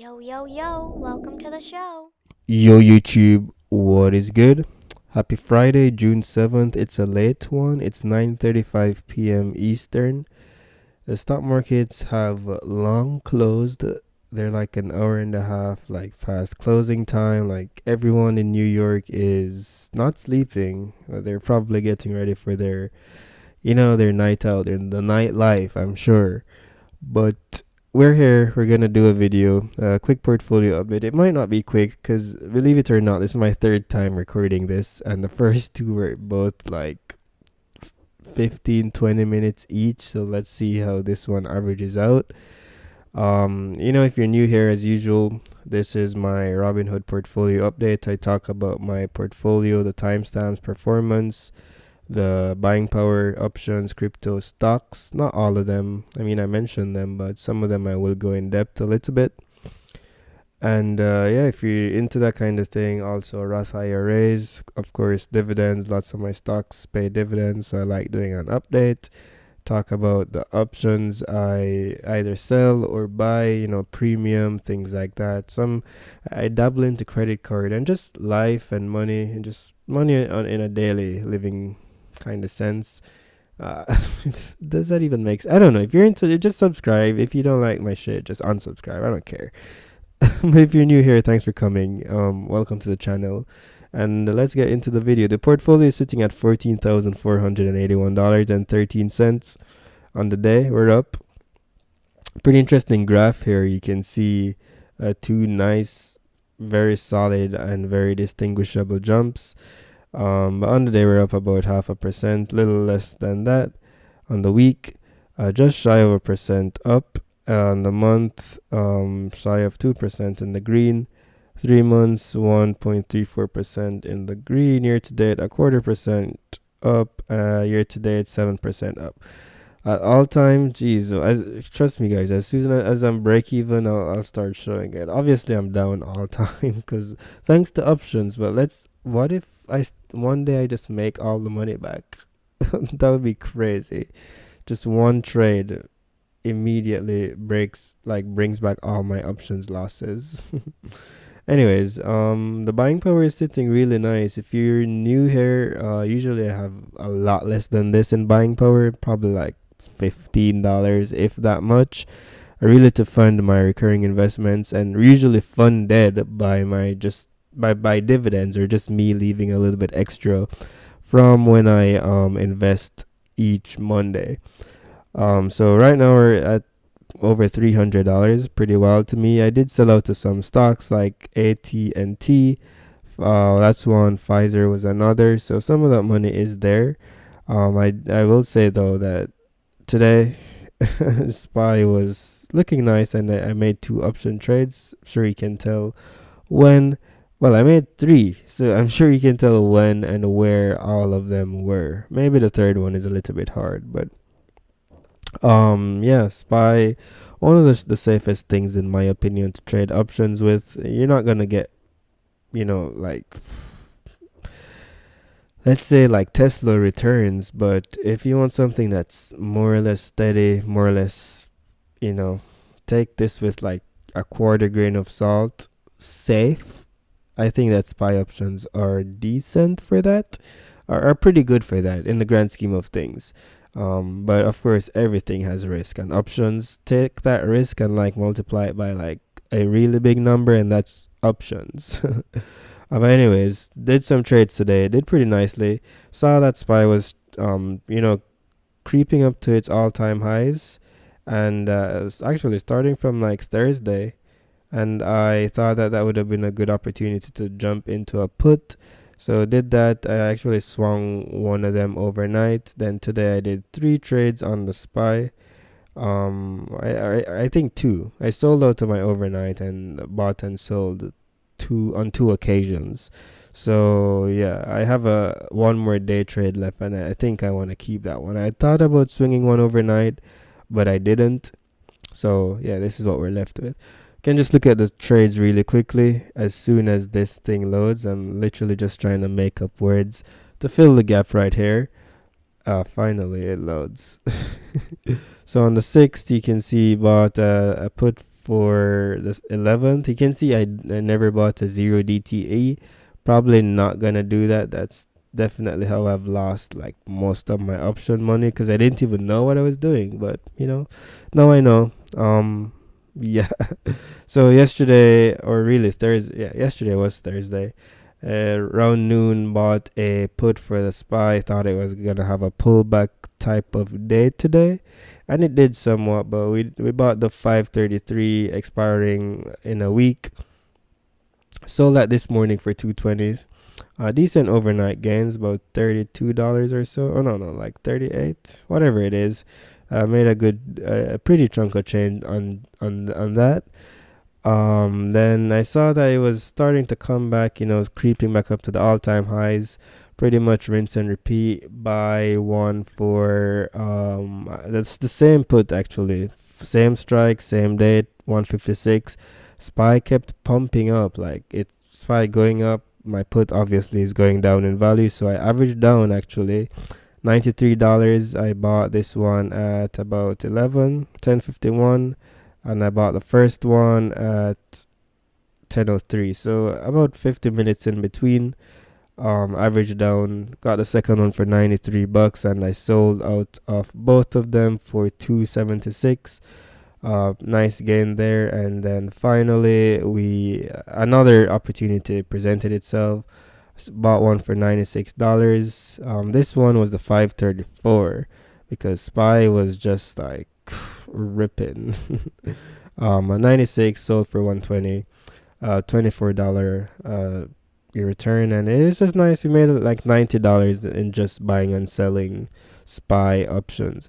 Yo, yo, yo, welcome to the show. Yo YouTube, what is good? Happy Friday, June 7th. It's a late one. It's 9:35 p.m. Eastern. The stock markets have long closed. They're like an hour and a half like past closing time. Like everyone in New York is not sleeping. They're probably getting ready for their night out, the nightlife, I'm sure. But we're here. We're gonna do a video, a quick portfolio update. It might not be quick because, believe it or not, this is my third time recording this, and the first two were both like 15, 20 minutes each. So let's see how this one averages out. If you're new here, as usual, this is my Robinhood portfolio update. I talk about my portfolio, the timestamps, performance, the buying power options, crypto stocks. Not all of them. I mean, I mentioned them, but some of them I will go in depth a little bit. And yeah, if you're into that kind of thing, also Roth IRAs, of course, dividends. Lots of my stocks pay dividends, so I like doing an update. Talk about the options I either sell or buy, premium, things like that. I dabble into credit card and just life and money and just money in a daily living kind of sense. Uh, does that even make sense? I don't know. If you're into it, just subscribe. If you don't like my shit, just unsubscribe. I don't care. But if you're new here, thanks for coming. Welcome to the channel. And let's get into the video. The portfolio is sitting at $14,481.13 on the day. We're up. Pretty interesting graph here. You can see two nice, very solid, and very distinguishable jumps. But on the day, we're up about 0.5%, little less than that. On the week, just shy of 1% up. On the month, shy of 2% in the green. 3 months, 1.34% in the green. Year to date, 0.25% up. Year to date, 7% up. At all time, geez, trust me, guys. As soon as I'm break even, I'll start showing it. Obviously, I'm down all time because thanks to options. But what if one day I just make all the money back? That would be crazy. Just one trade immediately brings back all my options losses. Anyways, the buying power is sitting really nice. If you're new here, usually I have a lot less than this in buying power, probably like $15, if that much. I really to fund my recurring investments and usually funded by my just by dividends or just me leaving a little bit extra from when I invest each Monday. So right now we're at over $300, pretty wild to me. I did sell out to some stocks like AT&T. That's one. Pfizer was another. So some of that money is there. I will say though that today SPY was looking nice, and I made two option trades. I'm sure you can tell when. Well, I made three, so I'm sure you can tell when and where all of them were. Maybe the third one is a little bit hard, but yeah, SPY, one of the safest things in my opinion to trade options with. You're not gonna get, like, let's say like Tesla returns, but if you want something that's more or less steady, more or less, you know, take this with like a quarter grain of salt, safe. I think that SPY options are decent for that, are pretty good for that in the grand scheme of things. But of course, everything has risk, and options take that risk and like multiply it by like a really big number, and that's options. But anyways, did some trades today, did pretty nicely. Saw that SPY was creeping up to its all-time highs, and it's actually starting from like Thursday, and I thought that that would have been a good opportunity to jump into a put. So did that. I actually swung one of them overnight. Then today I did three trades on the SPY. I think two. I sold out to my overnight and bought and sold two on two occasions. So yeah, I have a one more day trade left, and I think I want to keep that one. I thought about swinging one overnight, but I didn't. So yeah, this is what we're left with. Can just look at the trades really quickly. As soon as this thing loads, I'm literally just trying to make up words to fill the gap right here. Finally, it loads. So on the 6th, you can see bought a put for the 11th. You can see I never bought a 0 DTE. Probably not gonna do that. That's definitely how I've lost like most of my option money because I didn't even know what I was doing. But now I know. Yeah. So yesterday, or really Thursday, yeah, yesterday was Thursday. Around noon, bought a put for the SPY. Thought it was gonna have a pullback type of day today, and it did somewhat. But we bought the 533 expiring in a week. Sold that this morning for 220s. Decent overnight gains, about $32 or so. Oh no, like 38, whatever it is. Made a pretty chunk of change on that. Then I saw that it was starting to come back, creeping back up to the all-time highs. Pretty much rinse and repeat. Buy one for that's the same put actually, same strike, same date, 156. SPY kept pumping up, like it's SPY going up. My put obviously is going down in value, so I averaged down actually. $93. I bought this one at about 10:51, and I bought the first one at 10:03. So about 50 minutes in between. Average down. Got the second one for $93, and I sold out of both of them for 276. Nice gain there, and then finally another opportunity presented itself. Bought one for $96. This one was the 534 because SPY was just like ripping. A 96 sold for 120. $24 return, and it's just nice. We made like $90 in just buying and selling SPY options.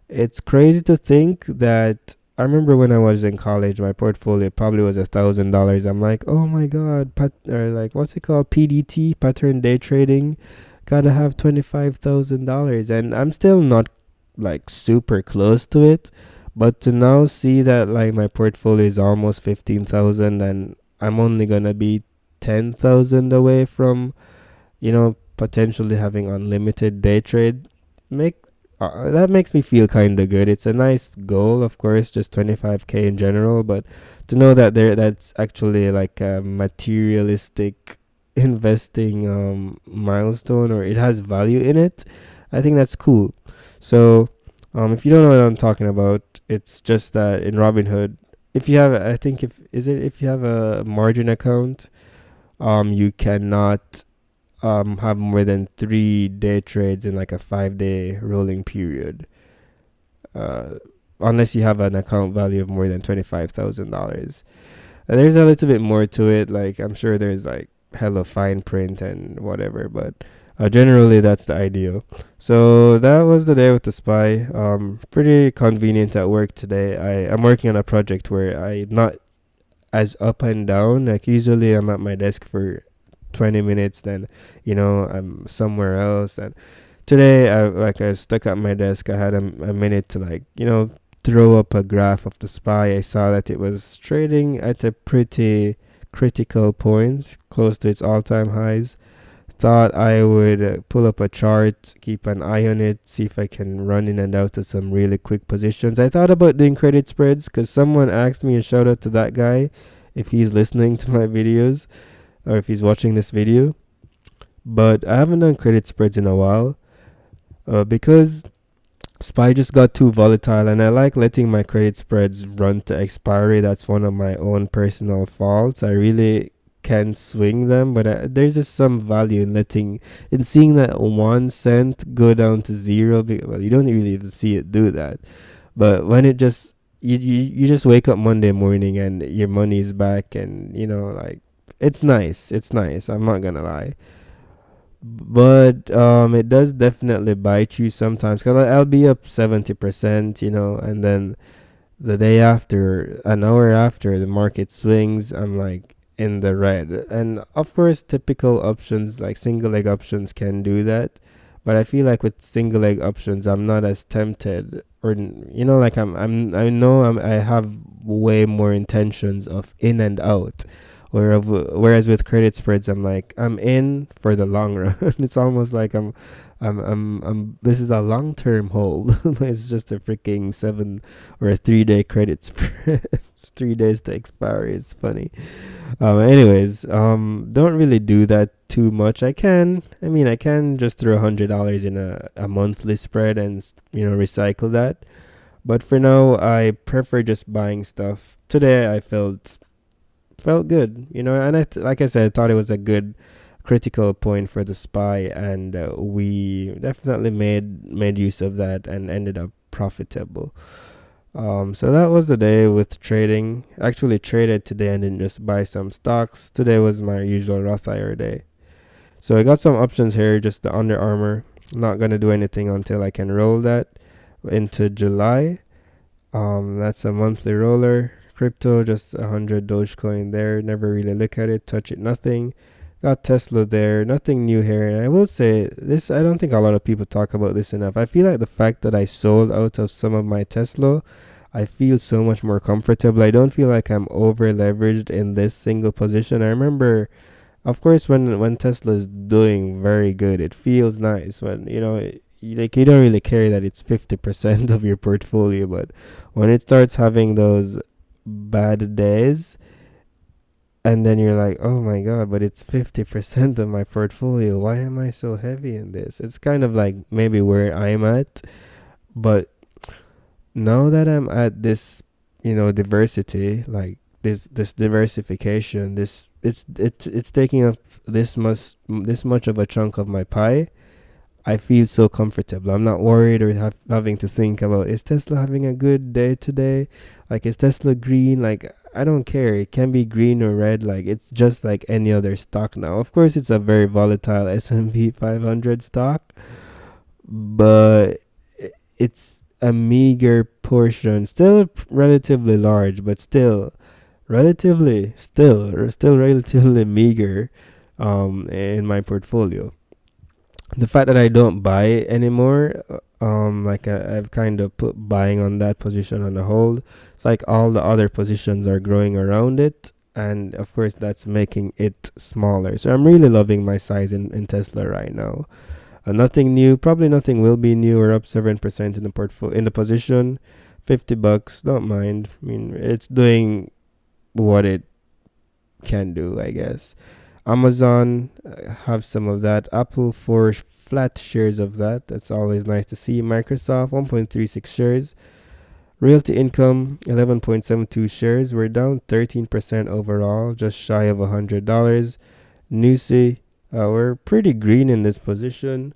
It's crazy to think that I remember when I was in college, my portfolio probably was $1,000. I'm like, oh my god, or like what's it called, PDT, pattern day trading, gotta have $25,000, and I'm still not like super close to it. But to now see that like my portfolio is almost 15,000, and I'm only gonna be 10,000 away from potentially having unlimited day trade, make that makes me feel kind of good. It's a nice goal, of course, just 25K in general, but to know that that's actually like a materialistic investing milestone, or it has value in it, I think that's cool. So if you don't know what I'm talking about, it's just that in Robinhood, if you have, I think if you have a margin account, you cannot have more than 3 day trades in like a 5 day rolling period, uh, unless you have an account value of more than $25,000. There's a little bit more to it. Like I'm sure there's like hella fine print and whatever, but generally that's the ideal. So that was the day with the SPY. Pretty convenient at work today. I'm working on a project where I'm not as up and down. Like usually I'm at my desk for 20 minutes, then I'm somewhere else. And today I was stuck at my desk. I had a minute to throw up a graph of the SPY. I saw that it was trading at a pretty critical point, close to its all-time highs. Thought I would pull up a chart, keep an eye on it, see if I can run in and out of some really quick positions. I thought about doing credit spreads because someone asked me, and shout out to that guy if he's listening to my videos or if he's watching this video. But I haven't done credit spreads in a while because SPY just got too volatile, and I like letting my credit spreads run to expiry. That's one of my own personal faults. I really can swing them, but there's just some value in seeing that 1 cent go down to zero. Well, you don't really even see it do that, but when it just you just wake up Monday morning and your money's back, and like it's nice. It's nice. I'm not gonna lie. But it does definitely bite you sometimes because I'll be up 70%, and then the day after, an hour after, the market swings, I'm like in the red. And of course, typical options like single leg options can do that, but I feel like with single leg options, I'm not as tempted, or like I have way more intentions of in and out. Whereas with credit spreads, I'm like I'm in for the long run. It's almost like I'm this is a long term hold. It's just a freaking 7 or a 3 day credit spread. 3 days to expiry. It's funny. Anyways, don't really do that too much. I can just throw $100 in a monthly spread and recycle that. But for now, I prefer just buying stuff. Today, I felt good, and like I said, I thought it was a good critical point for the spy, and we definitely made use of that and ended up profitable. So that was the day with trading. Actually traded today and then just buy some stocks. Today was my usual Roth IRA day. So I got some options here, just the Under Armour. I'm not gonna do anything until I can roll that into July. That's a monthly roller. Crypto, just 100 Dogecoin there. Never really look at it, touch it, nothing. Got Tesla there, nothing new here. And I will say this, I don't think a lot of people talk about this enough. I feel like the fact that I sold out of some of my Tesla, I feel so much more comfortable. I don't feel like I'm over leveraged in this single position. I remember, of course, when Tesla is doing very good, it feels nice when you don't really care that it's 50% of your portfolio, but when it starts having those bad days, and then you're like, oh my god, but it's 50% of my portfolio. Why am I so heavy in this? It's kind of like maybe where I'm at. But now that I'm at this, diversity, like this diversification, it's taking up this much of a chunk of my pie. I feel so comfortable. I'm not worried or having to think about, is Tesla having a good day today? Like, is Tesla green? Like, I don't care. It can be green or red. Like, it's just like any other stock now. Of course, it's a very volatile S&P 500 stock, but it's a meager portion. Still relatively large, but still relatively meager in my portfolio. The fact that I don't buy it anymore, like I've kind of put buying on that position on a hold. It's like all the other positions are growing around it, and of course that's making it smaller. So I'm really loving my size in Tesla right now. Nothing new, probably nothing will be new. We're up 7% in the portfolio in the position. $50, don't mind. I mean, it's doing what it can do, I guess. Amazon, have some of that. Apple, 4 flat shares of that. That's always nice to see. Microsoft, 1.36 shares. Realty Income, 11.72 shares. We're down 13% overall, just shy of $100. Nusi, we're pretty green in this position.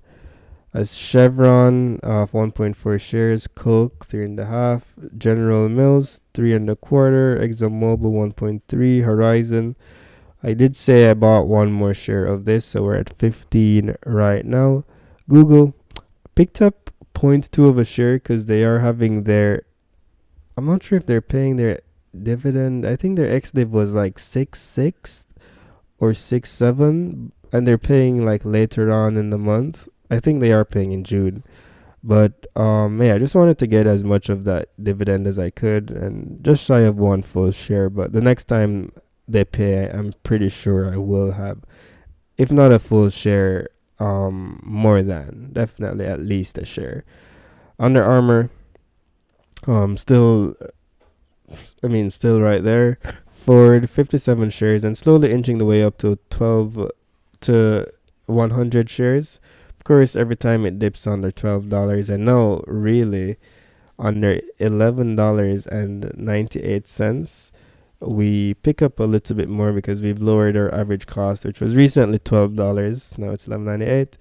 As Chevron, 1.4 shares. Coke, 3.5. General Mills, 3.25. ExxonMobil, 1.3. Horizon, I did say I bought one more share of this, so we're at 15 right now. Google picked up zero point 0.2 of a share because they are having their, I'm not sure if they're paying their dividend. I think their ex-div was like 6.6 or 6.7, and they're paying like later on in the month. I think they are paying in June. But yeah, I just wanted to get as much of that dividend as I could, and just shy of one full share. But the next time they pay, I'm pretty sure I will have, if not a full share, more than definitely at least a share. Under Armour, still, still right there. Ford, 57 shares and slowly inching the way up to 12 to 100 shares. Of course, every time it dips under $12, and now really under $11.98, we pick up a little bit more because we've lowered our average cost, which was recently $12. Now it's $11.98.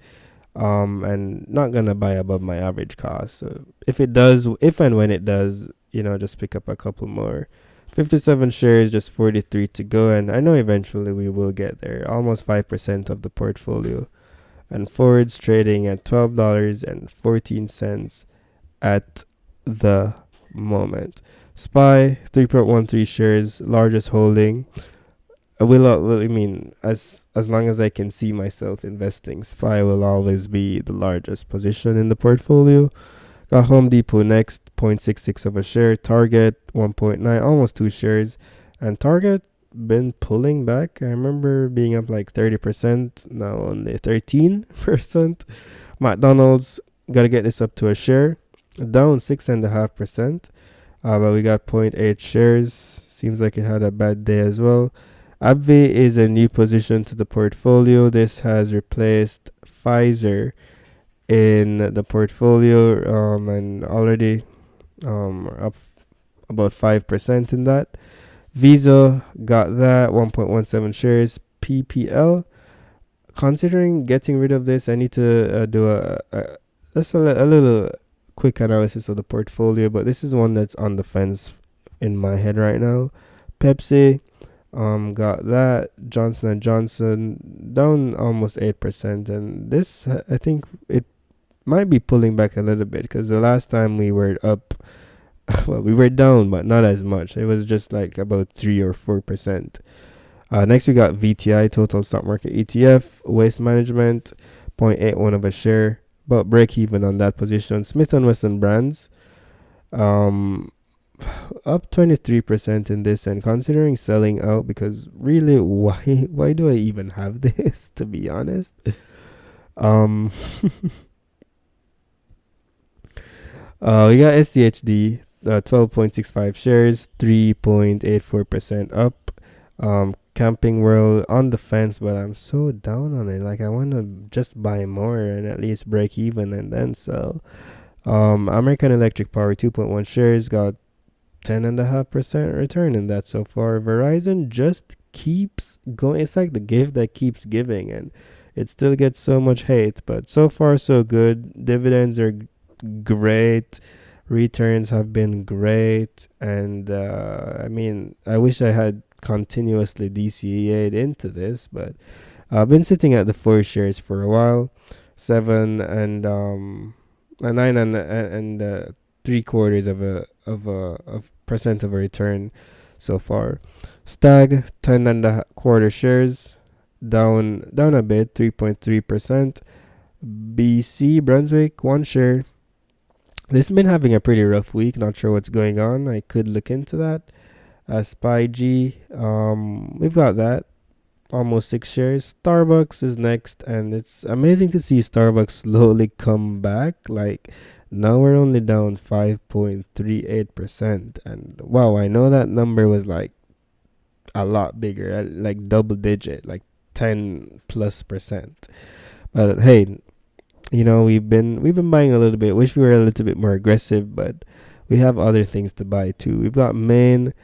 And not gonna buy above my average cost. So if and when it does, just pick up a couple more. 57 shares, just 43 to go, and I know eventually we will get there. Almost 5% of the portfolio. And Ford's trading at $12.14 at the moment. SPY, 3.13 shares, largest holding. As long as I can see myself investing, SPY will always be the largest position in the portfolio. Got Home Depot next, 0.66 of a share. Target, 1.9, almost 2 shares. And Target been pulling back. I remember being up like 30%, now only 13%. McDonald's, got to get this up to a share, down 6.5%. But we got zero point 0.8 shares. seems like it had a bad day as well. AbbVie is a new position to the portfolio. This has replaced Pfizer in the portfolio, and already up about 5% in that. Visa got that 1.17 shares. PPL. Considering getting rid of this, I need to do a little quick analysis of the portfolio, but this is one that's on the fence in my head right now. Pepsi, got that. Johnson and Johnson down almost 8%, and this I think it might be pulling back a little bit because the last time we were up, well, we were down, but not as much. It was just like about 3 or 4%. Next, we got VTI, Total Stock Market ETF, Waste Management, 0.81 of a share, but break even on that position. Smith and Wesson Brands, um, up 23% in this, and considering selling out, because really, why do I even have this? To be honest, um, we got SDHD, 12.65 shares, 3.84% up. Camping World on the fence, but I'm so down on it. Like, I want to just buy more and at least break even and then sell. American Electric Power, 2.1 shares, got 10.5% return in that so far. Verizon just keeps going. It's like the gift that keeps giving, and it still gets so much hate, but so far so good. Dividends are great. Returns have been great, and I mean, I wish I had continuously DCA'd into this, but I've been sitting at the 4 shares for a while, 9 and 3 quarters of percent of a return so far. Stag 10.25 shares, down a bit, 3.3%. BC Brunswick 1 share. This has been having a pretty rough week. Not sure what's going on. I could look into that. Spy G, we've got that. Almost 6 shares. Starbucks is next, and it's amazing to see Starbucks slowly come back. Like, now we're only down 5.38%. And wow, I know that number was like a lot bigger, like double digit, like 10 plus percent. But hey, we've been buying a little bit. Wish we were a little bit more aggressive, but we have other things to buy too. We've got Maine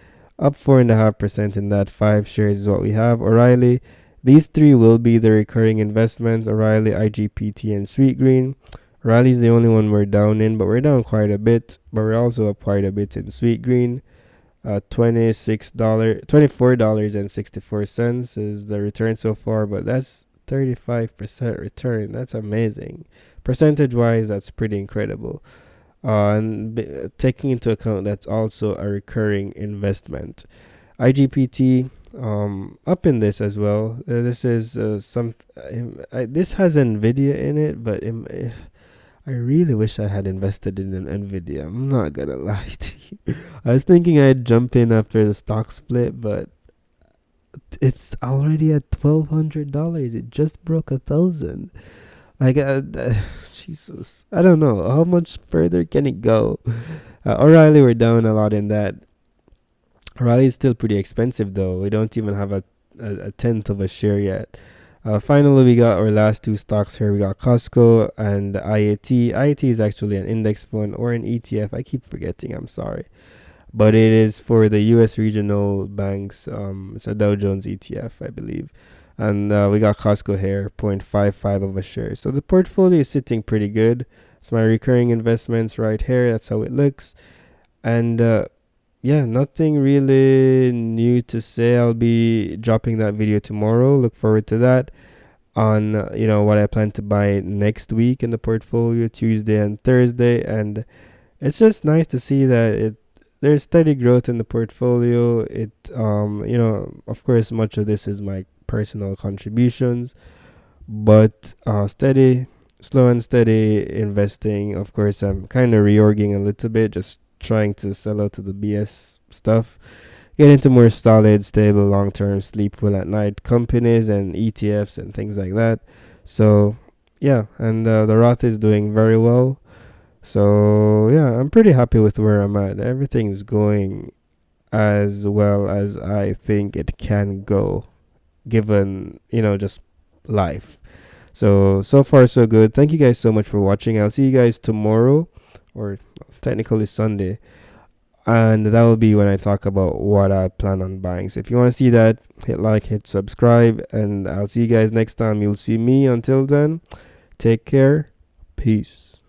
up 4.5% in that. 5 shares is what we have. O'Reilly, these three will be the recurring investments: O'Reilly, IGPT, and Sweetgreen. O'Reilly's the only one we're down in, but we're down quite a bit. But we're also up quite a bit in Sweetgreen. $24.64 is the return so far, but that's 35% return. That's amazing. Percentage wise, that's pretty incredible. Taking into account that's also a recurring investment. IGPT, up in this as well. This is this has Nvidia in it, but I really wish I had invested in an Nvidia. I'm not gonna lie to you. I was thinking I'd jump in after the stock split, but it's already at $1,200. It just broke 1,000. Like, Jesus, I don't know how much further can it go. O'Reilly, we're down a lot in that. O'Reilly is still pretty expensive though. We don't even have a tenth of a share yet. Finally, we got our last two stocks here. We got Costco and IAT. IAT is actually an index fund or an ETF. I keep forgetting. I'm sorry. But it is for the U.S. regional banks. It's a Dow Jones ETF, I believe. And we got Costco here, 0.55 of a share. So the portfolio is sitting pretty good. It's my recurring investments right here. That's how it looks. And yeah, nothing really new to say. I'll be dropping that video tomorrow. Look forward to that. On what I plan to buy next week in the portfolio, Tuesday and Thursday. And it's just nice to see that there's steady growth in the portfolio. Of course, much of this is my personal contributions, but slow and steady investing. Of course, I'm kind of reorging a little bit, just trying to sell out to the BS stuff, get into more solid, stable, long-term, sleep well at night companies and ETFs and things like that. So yeah, and the Roth is doing very well. So yeah, I'm pretty happy with where I'm at. Everything's going as well as I think it can go, given, just life. So far so good. Thank you guys so much for watching. I'll see you guys tomorrow, or technically Sunday, and that will be when I talk about what I plan on buying. So if you want to see that, hit like, hit subscribe, and I'll see you guys next time. You'll see me. Until then, take care. Peace.